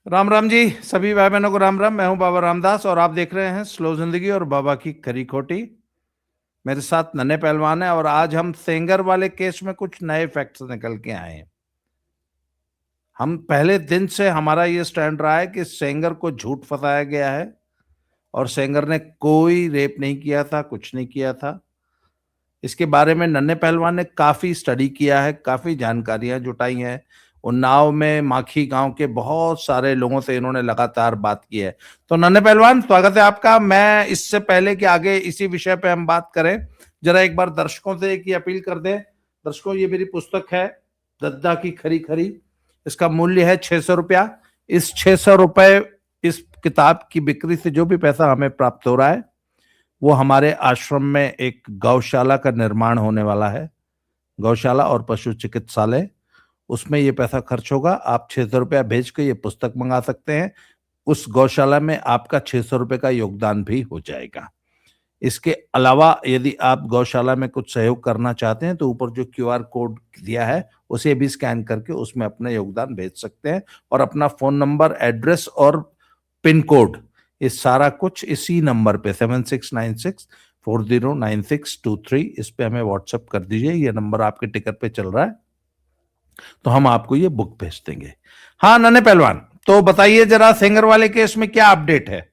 राम राम जी। सभी भाई बहनों को राम राम। मैं हूं बाबा रामदास और आप देख रहे हैं स्लो जिंदगी और बाबा की खरी खोटी। मेरे साथ नन्हे पहलवान है और आज हम सेंगर वाले केस में कुछ नए फैक्ट्स निकल के आए हैं। हम पहले दिन से हमारा ये स्टैंड रहा है कि सेंगर को झूठ फंसाया गया है और सेंगर ने कोई रेप नहीं किया था, कुछ नहीं किया था। इसके बारे में नन्हे पहलवान ने काफी स्टडी किया है, काफी जानकारियां जुटाई हैं। उन्नाव में माखी गांव के बहुत सारे लोगों से इन्होंने लगातार बात की है। तो नन्हे पहलवान, स्वागत है आपका। मैं इससे पहले कि आगे इसी विषय पे हम बात करें, जरा एक बार दर्शकों से एक ही अपील कर दें। दर्शकों, ये मेरी पुस्तक है दद्दा की खरी खरी। इसका मूल्य है 600 रुपया। इस 600 रुपए इस किताब की बिक्री से जो भी पैसा हमें प्राप्त हो रहा है वो हमारे आश्रम में एक गौशाला का निर्माण होने वाला है। गौशाला और पशु चिकित्सालय, उसमें ये पैसा खर्च होगा। आप 600 रुपया भेज के ये पुस्तक मंगा सकते हैं। उस गौशाला में आपका 600 रुपये का योगदान भी हो जाएगा। इसके अलावा यदि आप गौशाला में कुछ सहयोग करना चाहते हैं तो ऊपर जो क्यूआर कोड दिया है उसे भी स्कैन करके उसमें अपना योगदान भेज सकते हैं। और अपना फोन नंबर, एड्रेस और पिन कोड, ये सारा कुछ इसी नंबर पे 7696409623 इस पे हमें व्हाट्सएप कर दीजिए। ये नंबर आपके टिकट पे चल रहा है, तो हम आपको ये बुक भेज देंगे। हाँ नन्हे पहलवान, तो बताइए जरा सेंगर वाले केस में क्या अपडेट है।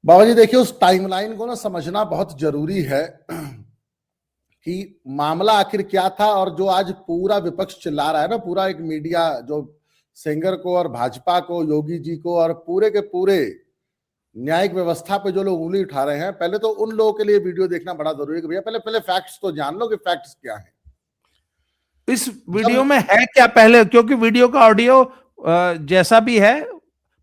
बाबा जी देखिए, उस टाइमलाइन को ना समझना बहुत जरूरी है कि मामला आखिर क्या था। और जो आज पूरा विपक्ष चिल्ला रहा है ना, पूरा एक मीडिया जो सेंगर को और भाजपा को, योगी जी को और पूरे के पूरे न्यायिक व्यवस्था पे जो लोग उंगली उठा रहे हैं, पहले तो उन लोगों के लिए वीडियो देखना बड़ा जरूरी है कि भैया पहले फैक्ट्स तो जान लो कि फैक्ट्स क्या है इस वीडियो में है क्या पहले, क्योंकि वीडियो का ऑडियो जैसा भी है,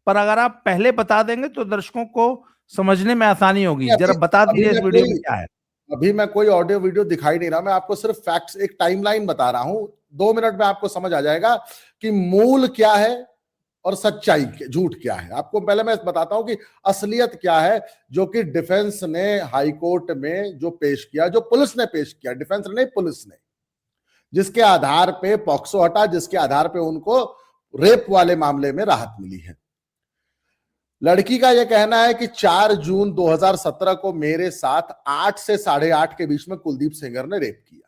पर अगर आप पहले बता देंगे तो दर्शकों को समझने में आसानी होगी। जरा अभी बता अभी दीजिए इस मैं वीडियो में कोई क्या है। अभी मैं कोई ऑडियो वीडियो दिखाई नहीं रहा, मैं आपको सिर्फ फैक्ट्स, एक टाइमलाइन बता रहा हूं। 2 मिनट में आपको समझ आ जाएगा कि मूल क्या है और सच्चाई, झूठ क्या है। आपको पहले मैं बताता हूं कि असलियत क्या है, जो कि डिफेंस ने हाई कोर्ट में जो पेश किया, जो पुलिस ने पेश किया, डिफेंस ने, पुलिस ने, जिसके आधार पे पॉक्सो हटा, जिसके आधार पे उनको रेप वाले मामले में राहत मिली है। लड़की का यह कहना है कि 4 जून 2017 को मेरे साथ 8 से 8:30 के बीच में कुलदीप सेंगर ने रेप किया।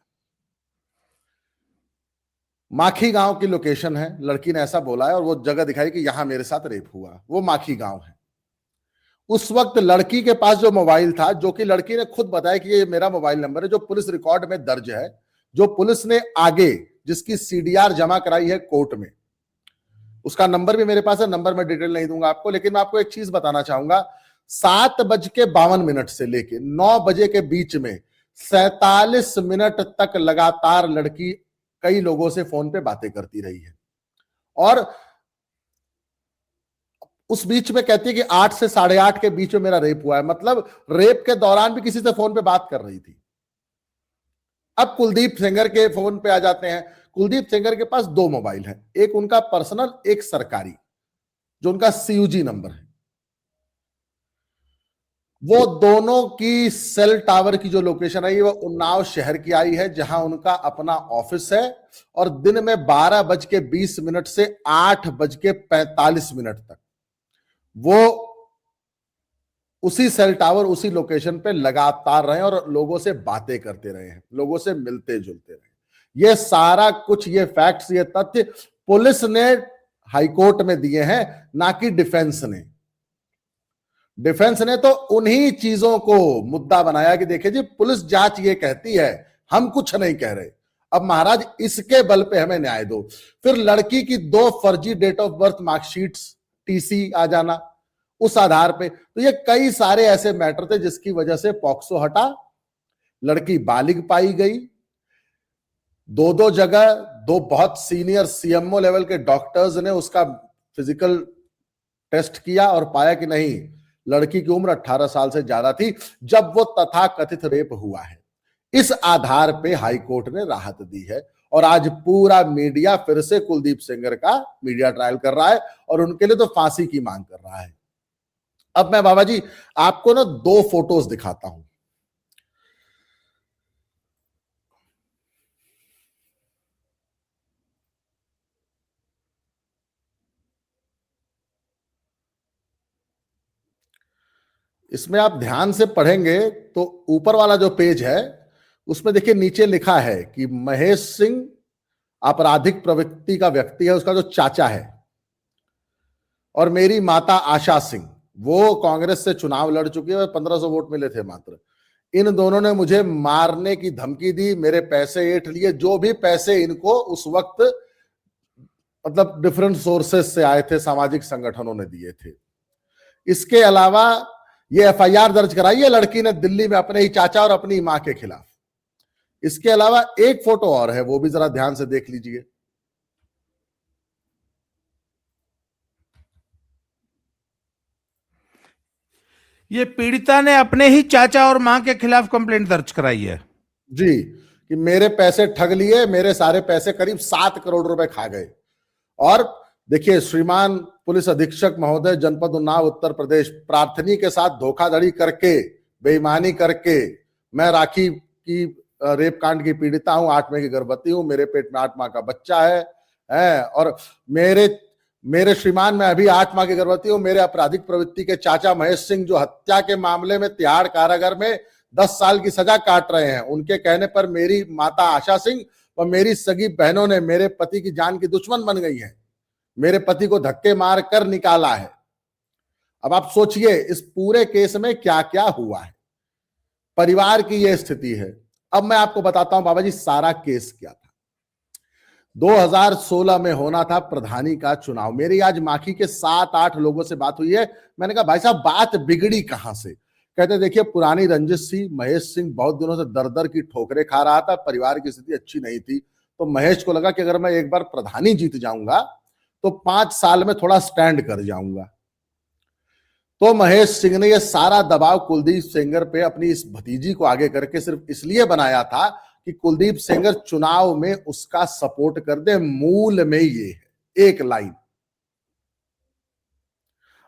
माखी गांव की लोकेशन है, लड़की ने ऐसा बोला है, और वो जगह दिखाई कि यहां मेरे साथ रेप हुआ, वो माखी गांव है। उस वक्त लड़की के पास जो मोबाइल था, जो कि लड़की ने खुद बताया कि ये मेरा मोबाइल नंबर है, जो पुलिस रिकॉर्ड में दर्ज है, जो पुलिस ने आगे जिसकी सीडीआर जमा कराई है कोर्ट में, उसका नंबर भी मेरे पास है। नंबर में डिटेल नहीं दूंगा आपको, लेकिन मैं आपको एक चीज बताना चाहूंगा। 7:52 से लेके 9 बजे के बीच में 47 मिनट तक लगातार लड़की कई लोगों से फोन पे बातें करती रही है। और उस बीच में कहती है कि 8 से 8:30 के बीच में मेरा रेप हुआ है। मतलब रेप के दौरान भी किसी से फोन पे बात कर रही थी। अब कुलदीप सेंगर के फोन पे आ जाते हैं। कुलदीप सेंगर के पास 2 मोबाइल हैं, एक उनका पर्सनल, एक सरकारी, जो उनका सीयूजी नंबर है। वो दोनों की सेल टावर की जो लोकेशन है, वो उन्नाव शहर की आई है, जहां उनका अपना ऑफिस है। और दिन में 12:20 से 8:45 तक वो उसी सेल टावर, उसी लोकेशन पे लगातार रहे और लोगों से बातें करते रहे हैं, लोगों से मिलते जुलते रहे। ये सारा कुछ, ये फैक्ट्स, ये तथ्य पुलिस ने हाईकोर्ट में दिए हैं, ना कि डिफेंस ने। डिफेंस ने तो उन्हीं चीजों को मुद्दा बनाया कि देखिए जी, पुलिस जांच ये कहती है, हम कुछ नहीं कह रहे। अब महाराज इसके बल पे हमें न्याय दो। फिर लड़की की 2 फर्जी date of birth marksheets, TC आ जाना उस आधार पे। तो ये कई सारे ऐसे मैटर थे जिसकी वजह से पॉक्सो हटा, लड़की बालिग पाई गई। 2 जगह 2 बहुत सीनियर सीएमओ लेवल के डॉक्टर्स ने उसका फिजिकल टेस्ट किया और पाया कि नहीं, लड़की की उम्र 18 साल से ज्यादा थी जब वो तथाकथित रेप हुआ है। इस आधार पे हाईकोर्ट ने राहत दी है। और आज पूरा मीडिया फिर से कुलदीप सेंगर का मीडिया ट्रायल कर रहा है और उनके लिए तो फांसी की मांग कर रहा है। अब मैं बाबा जी आपको ना 2 फोटोज दिखाता हूं। इसमें आप ध्यान से पढ़ेंगे तो ऊपर वाला जो पेज है उसमें देखिए नीचे लिखा है कि महेश सिंह आपराधिक प्रवृत्ति का व्यक्ति है, उसका जो चाचा है, और मेरी माता आशा सिंह वो कांग्रेस से चुनाव लड़ चुकी है, 1500 वोट मिले थे मात्र। इन दोनों ने मुझे मारने की धमकी दी, मेरे पैसे ऐंठ लिए, जो भी पैसे इनको उस वक्त मतलब डिफरेंट सोर्सेस से आए थे, सामाजिक संगठनों ने दिए थे। इसके अलावा ये एफआईआर दर्ज कराई है लड़की ने दिल्ली में अपने ही चाचा और अपनी मां के खिलाफ। इसके अलावा एक फोटो और है, वो भी जरा ध्यान से देख लीजिए। ये पीड़िता ने अपने ही चाचा और मां के खिलाफ कंप्लेंट दर्ज कराई है जी, कि मेरे पैसे ठग लिए, मेरे सारे पैसे करीब 7 करोड़ रुपए खा गए। और देखिए, श्रीमान पुलिस अधीक्षक महोदय, जनपद उन्नाव, उत्तर प्रदेश, प्रार्थनी के साथ धोखाधड़ी करके, बेईमानी करके, मैं राखी की रेप कांड की पीड़िता हूं, 8 महीने की गर्भवती हूं, मेरे पेट में 8 माह का बच्चा है और मेरे श्रीमान, मैं अभी 8 माह की गर्भवती हूं, मेरे आपराधिक प्रवृत्ति के चाचा महेश सिंह जो हत्या के मामले में तिहाड़ कारागार में 10 साल की सजा काट रहे हैं, उनके कहने पर मेरी माता आशा सिंह और मेरी सगी बहनों ने मेरे पति की जान की दुश्मन बन गई हैं, मेरे पति को धक्के मार कर निकाला है। अब आप सोचिए इस पूरे केस में क्या क्या हुआ है, परिवार की यह स्थिति है। अब मैं आपको बताता हूं बाबा जी सारा केस क्या था। 2016 में होना था प्रधानी का चुनाव। मेरी आज माखी के 7-8 लोगों से बात हुई है। मैंने कहा भाई साहब बात बिगड़ी कहां से? कहते देखिए पुरानी रंजिश सी, महेश सिंह बहुत दिनों से दर दर की ठोकरें खा रहा था, परिवार की स्थिति अच्छी नहीं थी, तो महेश को लगा कि अगर मैं एक बार प्रधानी जीत जाऊंगा तो 5 साल में थोड़ा स्टैंड कर जाऊंगा। तो महेश सिंह ने यह सारा दबाव कुलदीप सेंगर पे अपनी इस भतीजी को आगे करके सिर्फ इसलिए बनाया था कि कुलदीप सेंगर चुनाव में उसका सपोर्ट कर दे। मूल में ये है एक लाइन।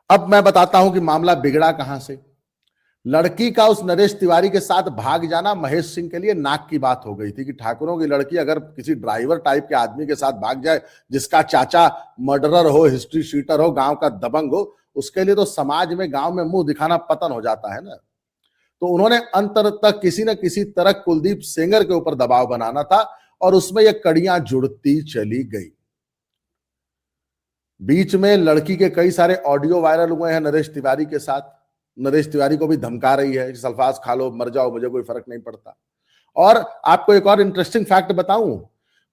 अब मैं बताता हूं कि मामला बिगड़ा कहां से। लड़की का उस नरेश तिवारी के साथ भाग जाना महेश सिंह के लिए नाक की बात हो गई थी कि ठाकुरों की लड़की अगर किसी ड्राइवर टाइप के आदमी के साथ भाग जाए, जिसका चाचा मर्डरर हो, हिस्ट्री शीटर हो, गांव का दबंग हो, उसके लिए तो समाज में, गांव में मुंह दिखाना पतन हो जाता है ना। तो उन्होंने अंतर तक किसी न किसी तरह कुलदीप सेंगर के ऊपर दबाव बनाना था और उसमें ये कड़ियां जुड़ती चली गई। बीच में लड़की के कई सारे ऑडियो वायरल हुए हैं नरेश तिवारी के साथ। नरेश तिवारी को भी धमका रही है, सल्फास खा लो, मर जाओ, मुझे कोई फर्क नहीं पड़ता। और आपको एक और इंटरेस्टिंग फैक्ट बताऊं,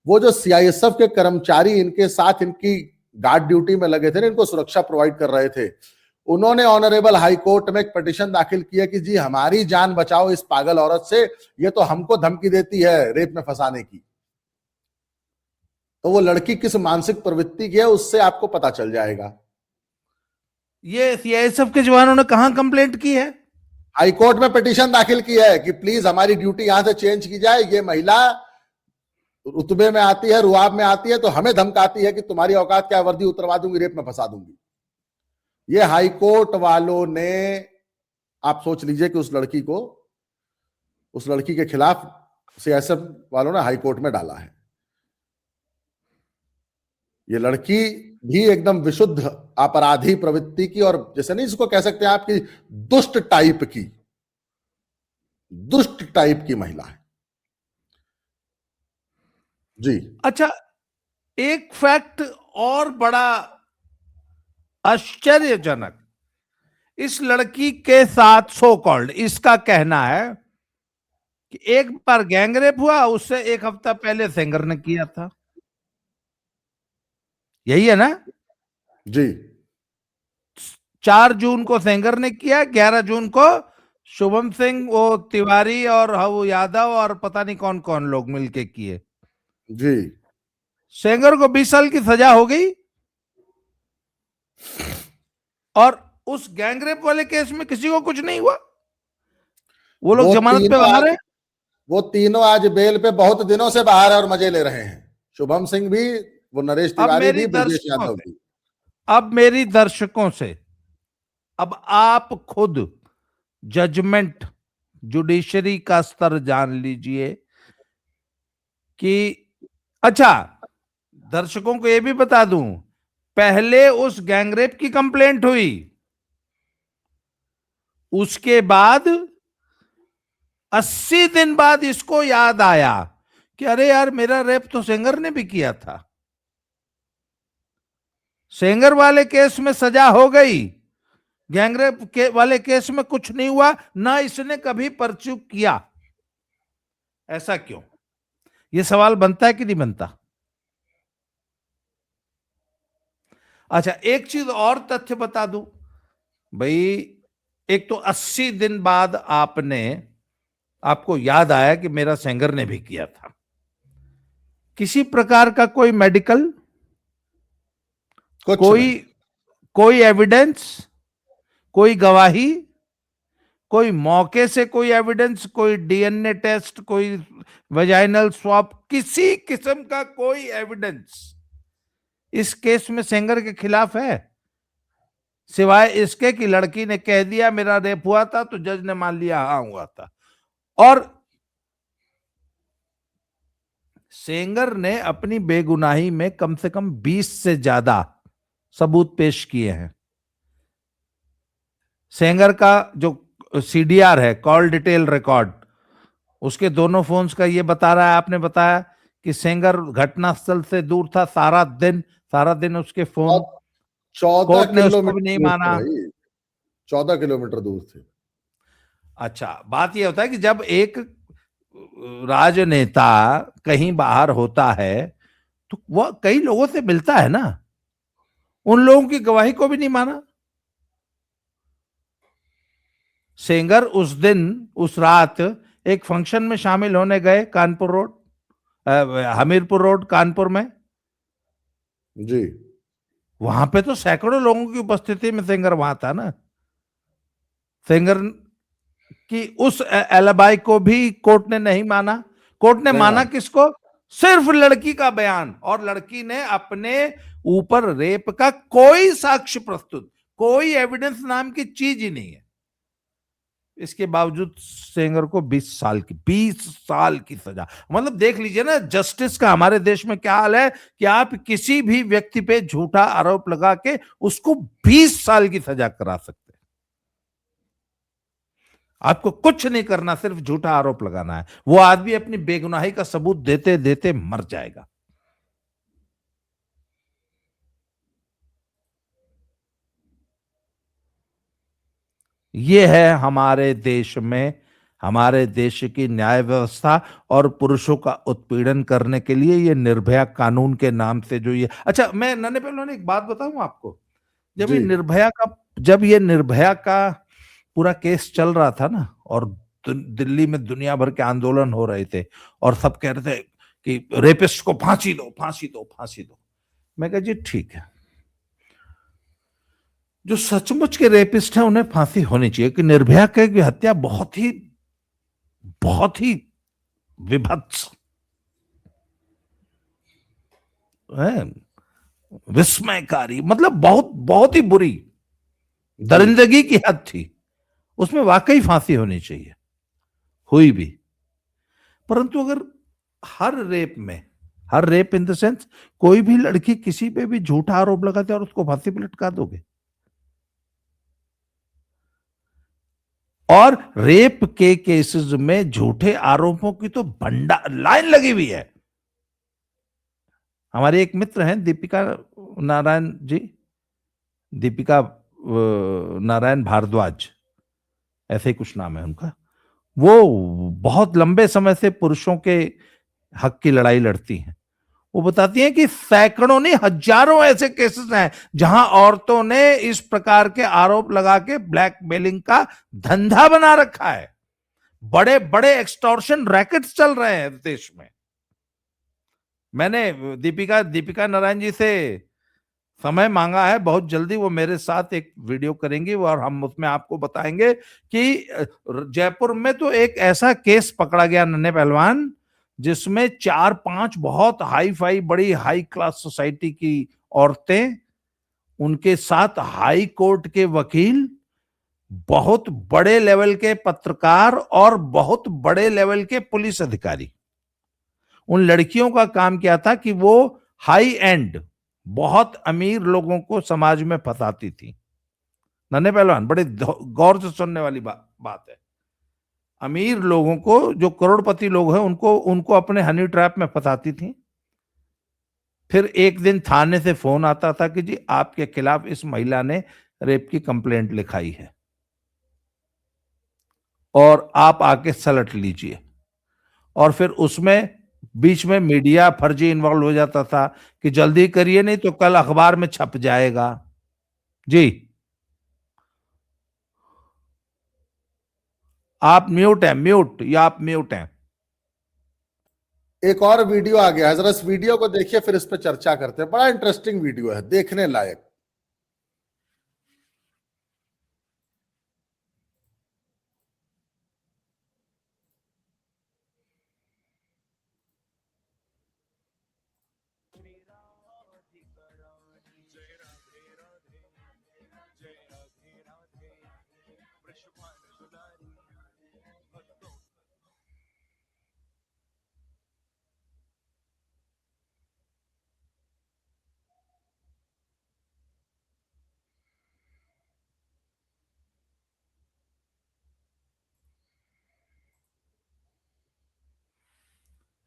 वो जो सीआईएसएफ के कर्मचारी इनके साथ इनकी गार्ड ड्यूटी में लगे थे, इनको सुरक्षा प्रोवाइड कर रहे थे, उन्होंने ऑनरेबल हाई कोर्ट में एक पिटीशन दाखिल किया कि जी हमारी जान बचाओ इस पागल औरत से, ये तो हमको धमकी देती है रेप में फंसाने की। तो वो लड़की किस मानसिक प्रवृत्ति की है उससे आपको पता चल जाएगा। ये सीआईएसएफ के जवानों ने कहां कंप्लेंट की है? हाईकोर्ट में पिटीशन दाखिल की है कि प्लीज हमारी ड्यूटी यहां से चेंज की जाए, ये महिला रुतबे में आती है, रुआब में आती है, तो हमें धमकाती है कि तुम्हारी औकात क्या, वर्दी उतरवा दूंगी, रेप में फंसा दूंगी। ये हाईकोर्ट वालों ने, आप सोच लीजिए कि उस लड़की के खिलाफ सीआईएसएफ वालों ने हाईकोर्ट में डाला है। ये लड़की भी एकदम विशुद्ध अपराधी प्रवृत्ति की, और जैसे नहीं इसको कह सकते हैं आपकी दुष्ट टाइप की महिला है जी। अच्छा, एक फैक्ट और बड़ा आश्चर्यजनक, इस लड़की के साथ सो कॉल्ड, इसका कहना है कि एक बार गैंगरेप हुआ, उससे 1 हफ्ता पहले सेंगर ने किया था। यही है ना? जी, 4 जून को सेंगर ने किया, 11 जून को शुभम सिंह, वो तिवारी और वो यादव और पता नहीं कौन कौन लोग मिलके किए। जी, सेंगर को 20 साल की सजा हो गई और उस गैंगरेप वाले केस में किसी को कुछ नहीं हुआ। वो लोग जमानत पे बाहर है। वो तीनों आज बेल पे बहुत दिनों से बाहर है और मजे ले रहे हैं। शुभम सिंह भी, वो नरेश तिवारी भी, ब्रजेश यादव भी। अब मेरी दर्शकों से, अब आप खुद जजमेंट, जुडिशरी का स्तर जान लीजिए कि, अच्छा दर्शकों को यह भी बता दूं, पहले उस गैंगरेप की कंप्लेंट हुई, उसके बाद 80 दिन बाद इसको याद आया कि अरे यार, मेरा रेप तो सेंगर ने भी किया था। सेंगर वाले केस में सजा हो गई, गैंगरेप के वाले केस में कुछ नहीं हुआ, ना इसने कभी परचूक किया। ऐसा क्यों? यह सवाल बनता है कि नहीं बनता? अच्छा, एक चीज और तथ्य बता दूं भाई। एक तो 80 दिन बाद आपको याद आया कि मेरा सेंगर ने भी किया था। किसी प्रकार का कोई मेडिकल, कुछ कोई नहीं। कोई एविडेंस, कोई गवाही, कोई मौके से कोई एविडेंस, कोई डीएनए टेस्ट, कोई वेजाइनल स्वैब, किसी किस्म का कोई एविडेंस इस केस में सेंगर के खिलाफ है, सिवाय इसके कि लड़की ने कह दिया मेरा रेप हुआ था, तो जज ने मान लिया हाँ हुआ था। और सेंगर ने अपनी बेगुनाही में कम से कम 20 से ज्यादा सबूत पेश किए हैं। सेंगर का जो सीडीआर है, कॉल डिटेल रिकॉर्ड, उसके दोनों फोन्स का ये बता रहा है, आपने बताया कि सेंगर घटनास्थल से दूर था सारा दिन उसके फोन, 14 कोर्ट ने उसको भी किलोमीटर नहीं दूर थे माना। भाई, 14 किलोमीटर दूर थे। अच्छा, बात यह होता है कि जब एक राजनेता कहीं बाहर होता है तो वह कई लोगों से मिलता है ना, उन लोगों की गवाही को भी नहीं माना। सेंगर उस दिन, उस रात एक फंक्शन में शामिल होने गए कानपुर रोड, हमीरपुर रोड कानपुर में। जी। वहां पे तो सैकड़ों लोगों की उपस्थिति में सेंगर वहां था ना। सेंगर की उस एलिबाई को भी कोर्ट ने नहीं माना। कोर्ट ने नहीं माना माना। किसको? सिर्फ लड़की का बयान, और लड़की ने अपने ऊपर रेप का कोई साक्ष्य प्रस्तुत, कोई एविडेंस नाम की चीज ही नहीं है। इसके बावजूद सेंगर को 20 साल की सजा। मतलब देख लीजिए ना, जस्टिस का हमारे देश में क्या हाल है कि आप किसी भी व्यक्ति पे झूठा आरोप लगा के उसको 20 साल की सजा करा सकते हैं। आपको कुछ नहीं करना, सिर्फ झूठा आरोप लगाना है। वो आदमी अपनी बेगुनाही का सबूत देते देते मर जाएगा। ये है हमारे देश में, हमारे देश की न्याय व्यवस्था, और पुरुषों का उत्पीड़न करने के लिए ये निर्भया कानून के नाम से जो ये। अच्छा, मैं नन्हे पहलवान एक बात बताऊं आपको। जब जी। ये निर्भया का जब ये निर्भया का पूरा केस चल रहा था ना, और दिल्ली में दुनिया भर के आंदोलन हो रहे थे, और सब कह रहे थे कि रेपिस्ट को फांसी दो, फांसी दो, फांसी दो। मैं कहा जी ठीक है, जो सचमुच के रेपिस्ट हैं उन्हें फांसी होनी चाहिए, कि निर्भया की हत्या बहुत ही विभत्स है, विस्मयकारी, मतलब बहुत बहुत ही बुरी, जी। दरिंदगी की हद थी। उसमें वाकई फांसी होनी चाहिए, हुई भी। परंतु अगर हर रेप इन द सेंस, कोई भी लड़की किसी पे भी झूठा आरोप लगाते और उसको फांसी पे लटका दोगे। और रेप के केसेस में झूठे आरोपों की तो बंडा लाइन लगी हुई है। हमारे एक मित्र हैं दीपिका नारायण जी, दीपिका नारायण भारद्वाज, ऐसे ही कुछ नाम है उनका। वो बहुत लंबे समय से पुरुषों के हक की लड़ाई लड़ती हैं। वो बताती हैं कि सैकड़ों नहीं, हजारों ऐसे केसेस हैं जहां औरतों ने इस प्रकार के आरोप लगा के ब्लैकमेलिंग का धंधा बना रखा है। बड़े बड़े एक्सटॉर्शन रैकेट्स चल रहे हैं देश में। मैंने दीपिका नारायण जी से समय मांगा है, बहुत जल्दी वो मेरे साथ एक वीडियो करेंगी, और हम उसमें आपको बताएंगे कि जयपुर में तो एक ऐसा केस पकड़ा गया नन्हे पहलवान, जिसमें 4-5 बहुत हाई फाई, बड़ी हाई क्लास सोसाइटी की औरतें, उनके साथ हाई कोर्ट के वकील, बहुत बड़े लेवल के पत्रकार, और बहुत बड़े लेवल के पुलिस अधिकारी। उन लड़कियों का काम क्या था कि वो हाई एंड, बहुत अमीर लोगों को समाज में फंसाती थी। नन्हे पहलवान, बड़े गौर से सुनने वाली बात है। अमीर लोगों को, जो करोड़पति लोग हैं, उनको उनको अपने हनी ट्रैप में फंसाती थी। फिर एक दिन थाने से फोन आता था कि जी आपके खिलाफ इस महिला ने रेप की कंप्लेंट लिखाई है और आप आके सलट लीजिए। और फिर उसमें बीच में मीडिया फर्जी इन्वॉल्व हो जाता था कि जल्दी करिए नहीं तो कल अखबार में छप जाएगा। जी आप म्यूट हैं, म्यूट, या आप म्यूट हैं। एक और वीडियो आ गया है, जरा इस वीडियो को देखिए, फिर इस पर चर्चा करते हैं। बड़ा इंटरेस्टिंग वीडियो है, देखने लायक।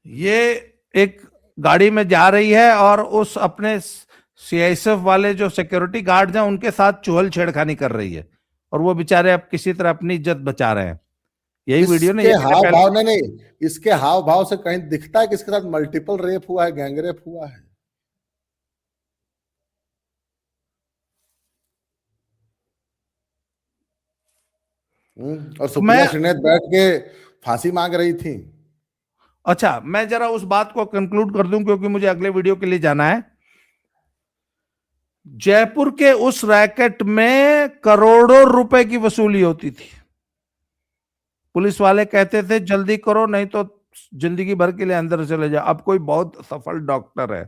ये एक गाड़ी में जा रही है और उस अपने सीआईएसएफ वाले जो सिक्योरिटी गार्ड्स हैं उनके साथ चुहल छेड़खानी कर रही है, और वो बेचारे अब किसी तरह अपनी इज्जत बचा रहे हैं। यही वीडियो ने, इसके हाव भाव ने नहीं, इसके हाव भाव से कहीं दिखता है कि इसके साथ मल्टीपल रेप हुआ है, गैंग रेप हुआ है। और सुप्रिया श्रीनाथ बैठ के फांसी मांग रही थी। अच्छा, मैं जरा उस बात को कंक्लूड कर दूं क्योंकि मुझे अगले वीडियो के लिए जाना है। जयपुर के उस रैकेट में करोड़ों रुपए की वसूली होती थी। पुलिस वाले कहते थे जल्दी करो नहीं तो जिंदगी भर के लिए अंदर चले जाओ। अब कोई बहुत सफल डॉक्टर है,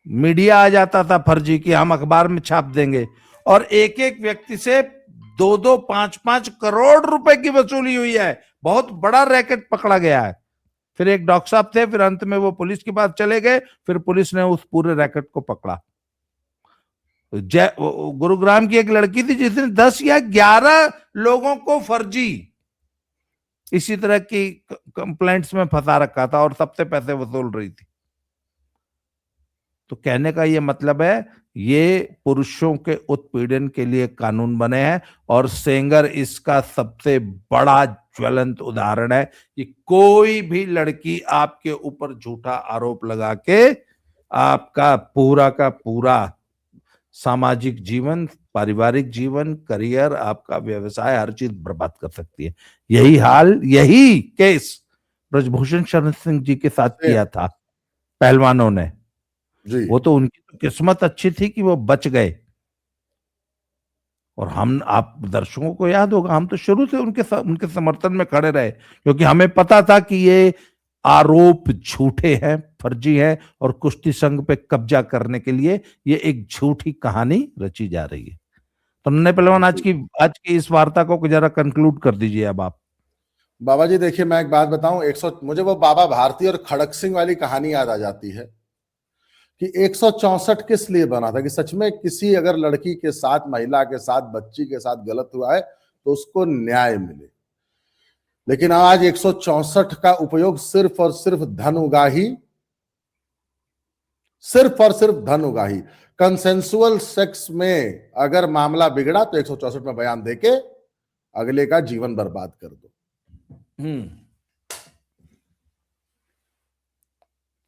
मीडिया आ जाता था फर्जी कि हम अखबार में छाप देंगे, और एक एक व्यक्ति से 2-2, 5-5 करोड़ रुपए की वसूली हुई है। बहुत बड़ा रैकेट पकड़ा गया है। फिर एक डॉक्टर साहब थे, फिर अंत में वो पुलिस के पास चले गए, फिर पुलिस ने उस पूरे रैकेट को पकड़ा। गुरुग्राम की एक लड़की थी जिसने 10 या 11 लोगों को फर्जी इसी तरह की कंप्लेंट्स में फंसा रखा था और सबसे पैसे वसूल रही थी। तो कहने का ये मतलब है, ये पुरुषों के उत्पीड़न के लिए कानून बने हैं और सेंगर इसका सबसे बड़ा ज्वलंत उदाहरण है कि कोई भी लड़की आपके ऊपर झूठा आरोप लगा के आपका पूरा का पूरा सामाजिक जीवन, पारिवारिक जीवन, करियर, आपका व्यवसाय, हर चीज बर्बाद कर सकती है। यही केस ब्रजभूषण शरण सिंह जी के साथ किया था पहलवानों ने। वो तो उनकी तो किस्मत अच्छी थी कि वो बच गए। और हम, आप दर्शकों को याद होगा, हम तो शुरू से उनके समर्थन में खड़े रहे क्योंकि हमें पता था कि ये आरोप झूठे हैं, फर्जी हैं, और कुश्ती संघ पे कब्जा करने के लिए ये एक झूठी कहानी रची जा रही है। तो नन्हे पहलवान, आज की इस वार्ता को जरा कंक्लूड कर दीजिए अब आप। बाबा जी देखिए, मैं एक बात बताऊं, मुझे वो बाबा भारती और खड़क सिंह वाली कहानी याद आ जाती है कि 164 किस लिए बना था कि सच में किसी अगर लड़की के साथ, महिला के साथ, बच्ची के साथ गलत हुआ है तो उसको न्याय मिले। लेकिन आज 164 का उपयोग सिर्फ और सिर्फ धन उगाही, सिर्फ और सिर्फ धन उगाही। कंसेंसुअल सेक्स में अगर मामला बिगड़ा तो 164 में बयान देके अगले का जीवन बर्बाद कर दो।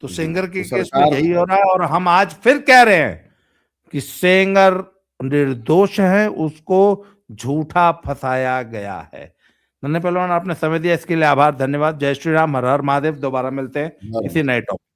तो सेंगर के केस में यही हो रहा है, और हम आज फिर कह रहे हैं कि सेंगर निर्दोष है, उसको झूठा फंसाया गया है। नन्हे पहलवान, आपने समय दिया इसके लिए आभार, धन्यवाद। जय श्री राम, हर हर महादेव। दोबारा मिलते हैं किसी नए टॉपिक।